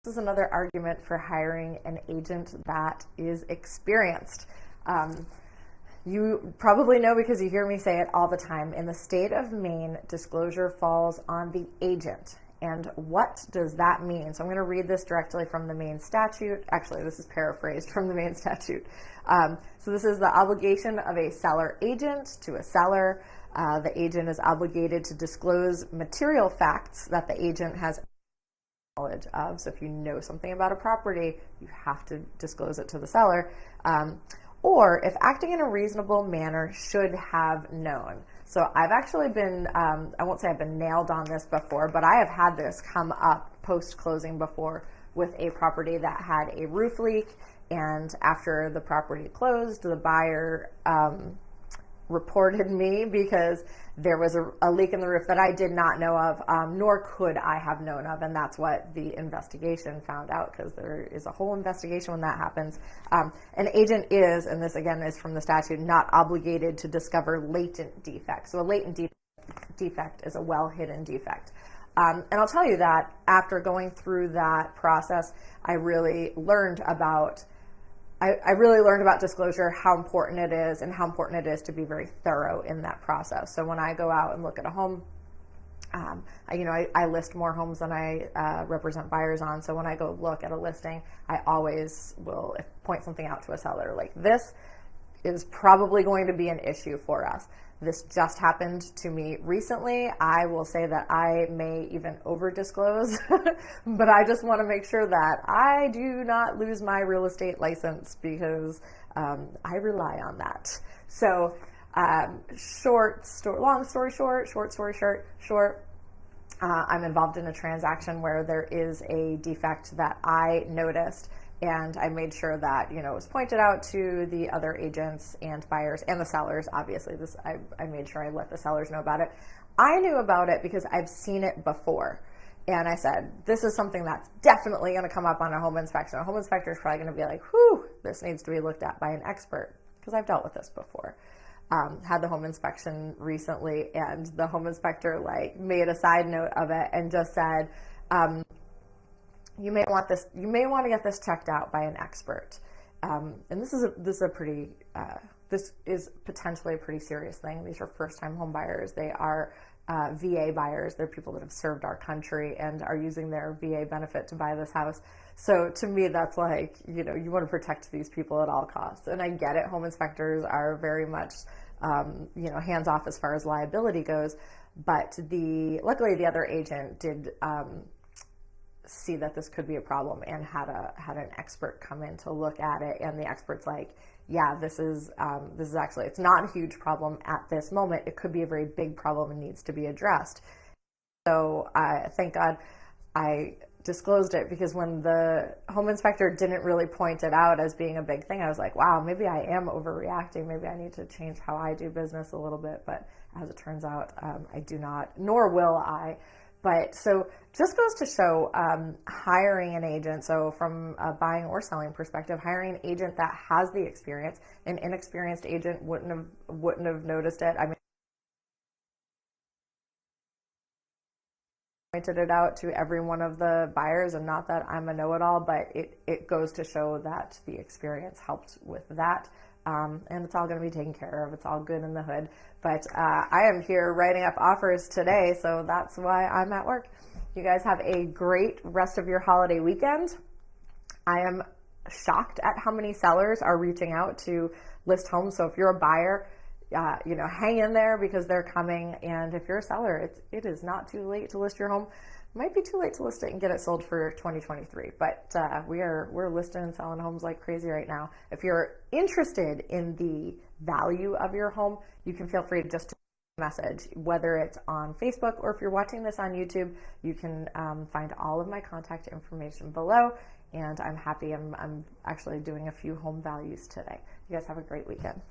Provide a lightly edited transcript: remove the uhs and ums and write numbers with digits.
This is another argument for hiring an agent that is experienced. You probably know because you hear me say it all the time. In the state of Maine, disclosure falls on the agent. And what does that mean? So I'm going to read this directly from the Maine statute. Actually, this is paraphrased from the Maine statute. So this is the obligation of a seller agent to a seller. The agent is obligated to disclose material facts that the agent has knowledge of. So if you know something about a property, you have to disclose it to the seller. Or if acting in a reasonable manner, should have known. So I've actually been, I won't say I've been nailed on this before, but I have had this come up post-closing before with a property that had a roof leak, and after the property closed, the buyer reported me because there was a leak in the roof that I did not know of, nor could I have known of, and that's what the investigation found out, because there is a whole investigation when that happens. An agent is, and this again is from the statute, not obligated to discover latent defects. So a latent defect is a well-hidden defect. And I'll tell you that after going through that process, I really learned about disclosure, how important it is, and how important it is to be very thorough in that process. So when I go out and look at a home, I list more homes than I represent buyers on. So when I go look at a listing, I always will point something out to a seller. Like, this is probably going to be an issue for us. This just happened to me recently. I will say that I may even over disclose, but I just want to make sure that I do not lose my real estate license, because I rely on that. So long story short, I'm involved in a transaction where there is a defect that I noticed, and I made sure that, it was pointed out to the other agents and buyers and the sellers. Obviously, I made sure I let the sellers know about it. I knew about it because I've seen it before. And I said, this is something that's definitely going to come up on a home inspection. A home inspector is probably going to be like, whew, this needs to be looked at by an expert, because I've dealt with this before. Had the home inspection recently, and the home inspector made a side note of it and just said, you may want to get this checked out by an expert. And this is potentially a pretty serious thing. These are first-time home buyers. They are VA buyers. They're people that have served our country and are using their VA benefit to buy this house. So to me, that's you want to protect these people at all costs. And I get it. Home inspectors are very much, hands off as far as liability goes. But luckily the other agent did see that this could be a problem and had an expert come in to look at it, and the expert's like, yeah, this is actually, it's not a huge problem at this moment. It could be a very big problem and needs to be addressed. So thank God I disclosed it, because when the home inspector didn't really point it out as being a big thing, I was like, wow, maybe I am overreacting. Maybe I need to change how I do business a little bit. But as it turns out, I do not, nor will I. But so just goes to show hiring an agent. So from a buying or selling perspective, hiring an agent that has the experience. An inexperienced agent wouldn't have noticed it. I mean, pointed it out to every one of the buyers, and not that I'm a know-it-all, but it goes to show that the experience helped with that. And it's all going to be taken care of. It's all good in the hood. But I am here writing up offers today, so that's why I'm at work. You guys have a great rest of your holiday weekend. I am shocked at how many sellers are reaching out to list homes. So if you're a buyer, hang in there, because they're coming. And if you're a seller, it is not too late to list your home. Might be too late to list it and get it sold for 2023, but we're listing and selling homes like crazy right now. If you're interested in the value of your home, you can feel free to just message, whether it's on Facebook or if you're watching this on YouTube. You can find all of my contact information below, and I'm happy. I'm actually doing a few home values today. You guys have a great weekend.